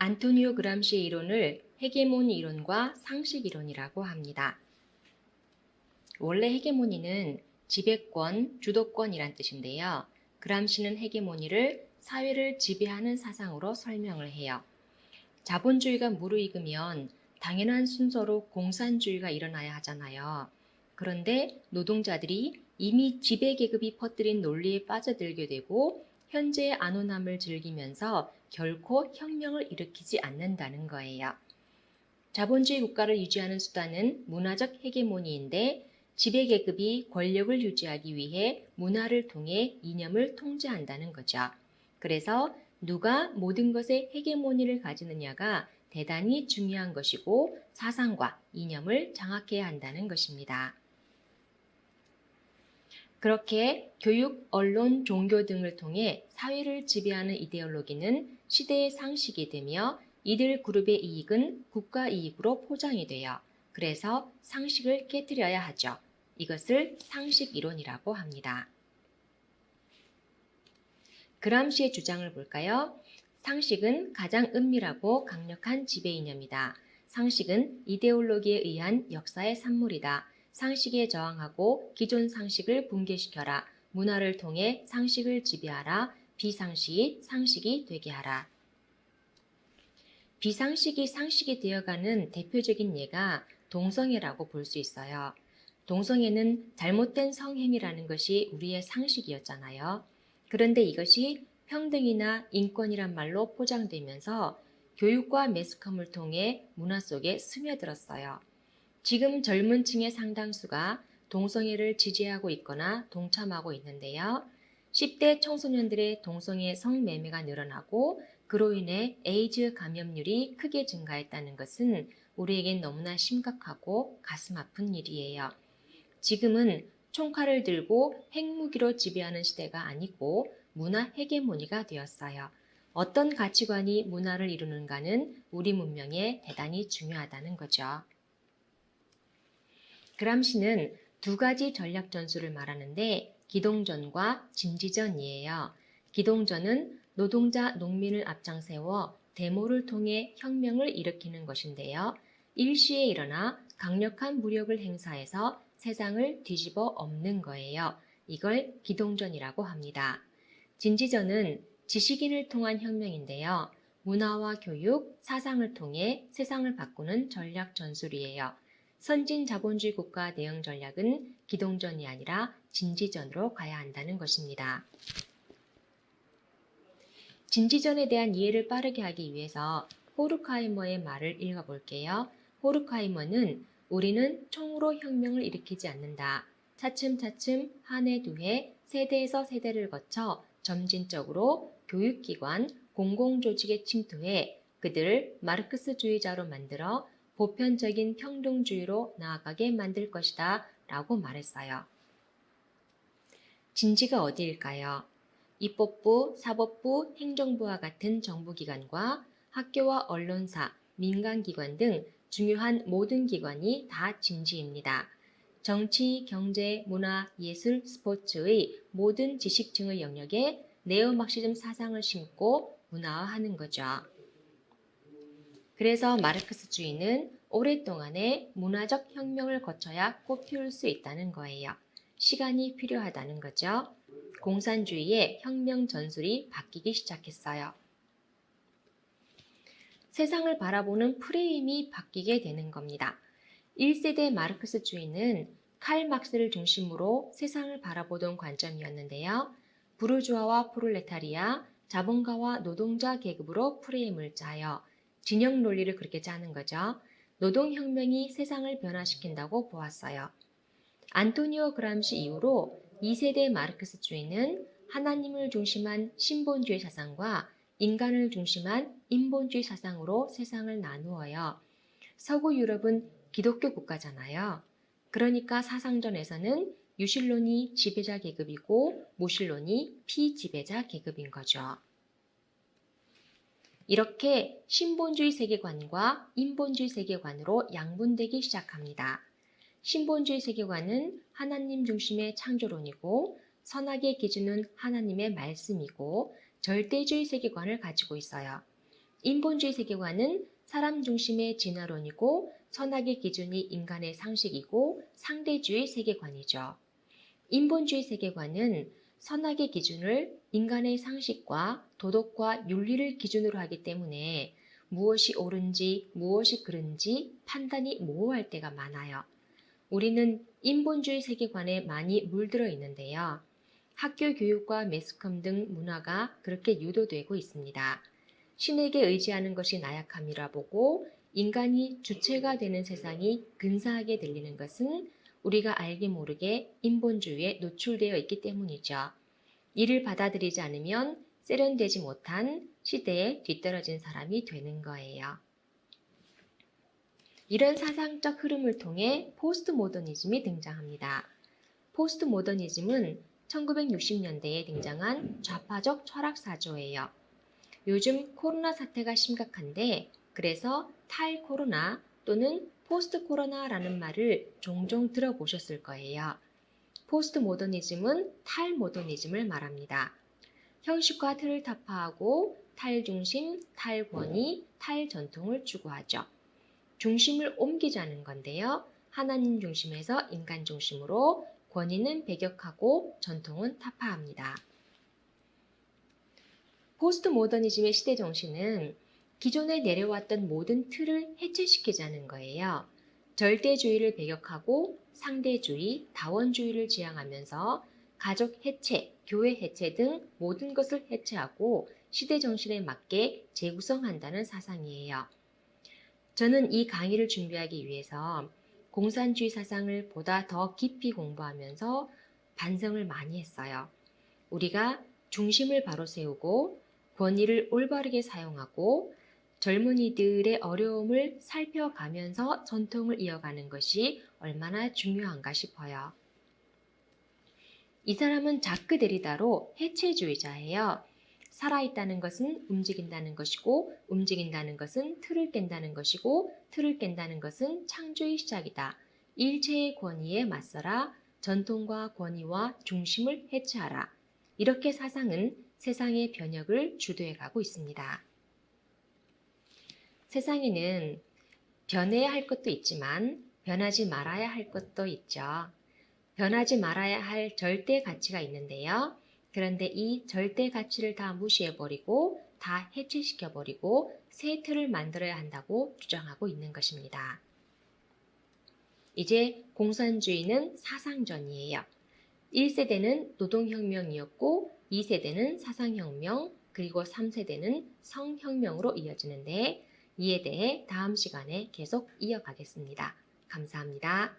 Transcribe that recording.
안토니오 그람시의 이론을 헤게모니 이론과 상식 이론이라고 합니다. 원래 헤게모니는 지배권, 주도권이란 뜻인데요. 그람시는 헤게모니를 사회를 지배하는 사상으로 설명을 해요. 자본주의가 무르익으면 당연한 순서로 공산주의가 일어나야 하잖아요. 그런데 노동자들이 이미 지배계급이 퍼뜨린 논리에 빠져들게 되고 현재의 안온함을 즐기면서 결코 혁명을 일으키지 않는다는 거예요. 자본주의 국가를 유지하는 수단은 문화적 헤게모니인데 지배계급이 권력을 유지하기 위해 문화를 통해 이념을 통제한다는 거죠. 그래서 누가 모든 것에 헤게모니를 가지느냐가 대단히 중요한 것이고 사상과 이념을 장악해야 한다는 것입니다. 그렇게 교육, 언론, 종교 등을 통해 사회를 지배하는 이데올로기는 시대의 상식이 되며 이들 그룹의 이익은 국가 이익으로 포장이 돼요. 그래서 상식을 깨뜨려야 하죠. 이것을 상식 이론이라고 합니다. 그람시의 주장을 볼까요? 상식은 가장 은밀하고 강력한 지배 이념이다. 상식은 이데올로기에 의한 역사의 산물이다. 상식에 저항하고 기존 상식을 붕괴시켜라. 문화를 통해 상식을 지배하라. 비상식이 상식이 되게 하라. 비상식이 상식이 되어가는 대표적인 예가 동성애라고 볼 수 있어요. 동성애는 잘못된 성행위라는 것이 우리의 상식이었잖아요. 그런데 이것이 평등이나 인권이란 말로 포장되면서 교육과 매스컴을 통해 문화 속에 스며들었어요. 지금 젊은 층의 상당수가 동성애를 지지하고 있거나 동참하고 있는데요. 10대 청소년들의 동성애 성매매가 늘어나고 그로 인해 에이즈 감염률이 크게 증가했다는 것은 우리에겐 너무나 심각하고 가슴 아픈 일이에요. 지금은 총칼을 들고 핵무기로 지배하는 시대가 아니고 문화 헤게모니가 되었어요. 어떤 가치관이 문화를 이루는가는 우리 문명에 대단히 중요하다는 거죠. 그람시는 두 가지 전략 전술을 말하는데 기동전과 진지전이에요. 기동전은 노동자, 농민을 앞장세워 데모를 통해 혁명을 일으키는 것인데요. 일시에 일어나 강력한 무력을 행사해서 세상을 뒤집어 엎는 거예요. 이걸 기동전이라고 합니다. 진지전은 지식인을 통한 혁명인데요. 문화와 교육, 사상을 통해 세상을 바꾸는 전략 전술이에요. 선진 자본주의 국가 대응 전략은 기동전이 아니라 진지전으로 가야 한다는 것입니다. 진지전에 대한 이해를 빠르게 하기 위해서 호르카이머의 말을 읽어볼게요. 호르카이머는 우리는 총으로 혁명을 일으키지 않는다. 차츰차츰 한 해, 두 해, 세대에서 세대를 거쳐 점진적으로 교육기관, 공공조직에 침투해 그들을 마르크스주의자로 만들어 보편적인 평등주의로 나아가게 만들 것이다 라고 말했어요. 진지가 어디일까요? 입법부, 사법부, 행정부와 같은 정부기관과 학교와 언론사, 민간기관 등 중요한 모든 기관이 다 진지입니다. 정치, 경제, 문화, 예술, 스포츠의 모든 지식층의 영역에 네오막시즘 사상을 심고 문화화하는 거죠. 그래서 마르크스주의는 오랫동안의 문화적 혁명을 거쳐야 꽃피울 수 있다는 거예요. 시간이 필요하다는 거죠. 공산주의의 혁명 전술이 바뀌기 시작했어요. 세상을 바라보는 프레임이 바뀌게 되는 겁니다. 1세대 마르크스주의는 칼 막스를 중심으로 세상을 바라보던 관점이었는데요. 부르주아와 프롤레타리아, 자본가와 노동자 계급으로 프레임을 짜요. 진영 논리를 그렇게 짜는 거죠. 노동혁명이 세상을 변화시킨다고 보았어요. 안토니오 그람시 이후로 2세대 마르크스주의는 하나님을 중심한 신본주의 사상과 인간을 중심한 인본주의 사상으로 세상을 나누어요. 서구 유럽은 기독교 국가잖아요. 그러니까 사상전에서는 유실론이 지배자 계급이고 무실론이 피지배자 계급인 거죠. 이렇게 신본주의 세계관과 인본주의 세계관으로 양분되기 시작합니다. 신본주의 세계관은 하나님 중심의 창조론이고 선악의 기준은 하나님의 말씀이고 절대주의 세계관을 가지고 있어요. 인본주의 세계관은 사람 중심의 진화론이고 선악의 기준이 인간의 상식이고 상대주의 세계관이죠. 인본주의 세계관은 선악의 기준을 인간의 상식과 도덕과 윤리를 기준으로 하기 때문에 무엇이 옳은지 무엇이 그른지 판단이 모호할 때가 많아요. 우리는 인본주의 세계관에 많이 물들어 있는데요. 학교 교육과 매스컴 등 문화가 그렇게 유도되고 있습니다. 신에게 의지하는 것이 나약함이라 보고 인간이 주체가 되는 세상이 근사하게 들리는 것은 우리가 알게 모르게 인본주의에 노출되어 있기 때문이죠. 이를 받아들이지 않으면 세련되지 못한 시대에 뒤떨어진 사람이 되는 거예요. 이런 사상적 흐름을 통해 포스트 모더니즘이 등장합니다. 포스트 모더니즘은 1960년대에 등장한 좌파적 철학사조예요. 요즘 코로나 사태가 심각한데 그래서 탈코로나 또는 포스트 코로나라는 말을 종종 들어보셨을 거예요. 포스트 모더니즘은 탈모더니즘을 말합니다. 형식과 틀을 타파하고 탈중심, 탈권위, 탈전통을 추구하죠. 중심을 옮기자는 건데요. 하나님 중심에서 인간 중심으로 권위는 배격하고 전통은 타파합니다. 포스트 모더니즘의 시대 정신은 기존에 내려왔던 모든 틀을 해체시키자는 거예요. 절대주의를 배격하고 상대주의, 다원주의를 지향하면서 가족 해체, 교회 해체 등 모든 것을 해체하고 시대 정신에 맞게 재구성한다는 사상이에요. 저는 이 강의를 준비하기 위해서 공산주의 사상을 보다 더 깊이 공부하면서 반성을 많이 했어요. 우리가 중심을 바로 세우고 권위를 올바르게 사용하고 젊은이들의 어려움을 살펴가면서 전통을 이어가는 것이 얼마나 중요한가 싶어요. 이 사람은 자크 데리다로 해체주의자예요. 살아있다는 것은 움직인다는 것이고 움직인다는 것은 틀을 깬다는 것이고 틀을 깬다는 것은 창조의 시작이다. 일체의 권위에 맞서라. 전통과 권위와 중심을 해체하라. 이렇게 사상은 세상의 변혁을 주도해가고 있습니다. 세상에는 변해야 할 것도 있지만 변하지 말아야 할 것도 있죠. 변하지 말아야 할 절대 가치가 있는데요. 그런데 이 절대 가치를 다 무시해버리고 다 해체시켜버리고 새 틀을 만들어야 한다고 주장하고 있는 것입니다. 이제 공산주의는 사상전이에요. 1세대는 노동혁명이었고 2세대는 사상혁명 그리고 3세대는 성혁명으로 이어지는데 이에 대해 다음 시간에 계속 이어가겠습니다. 감사합니다.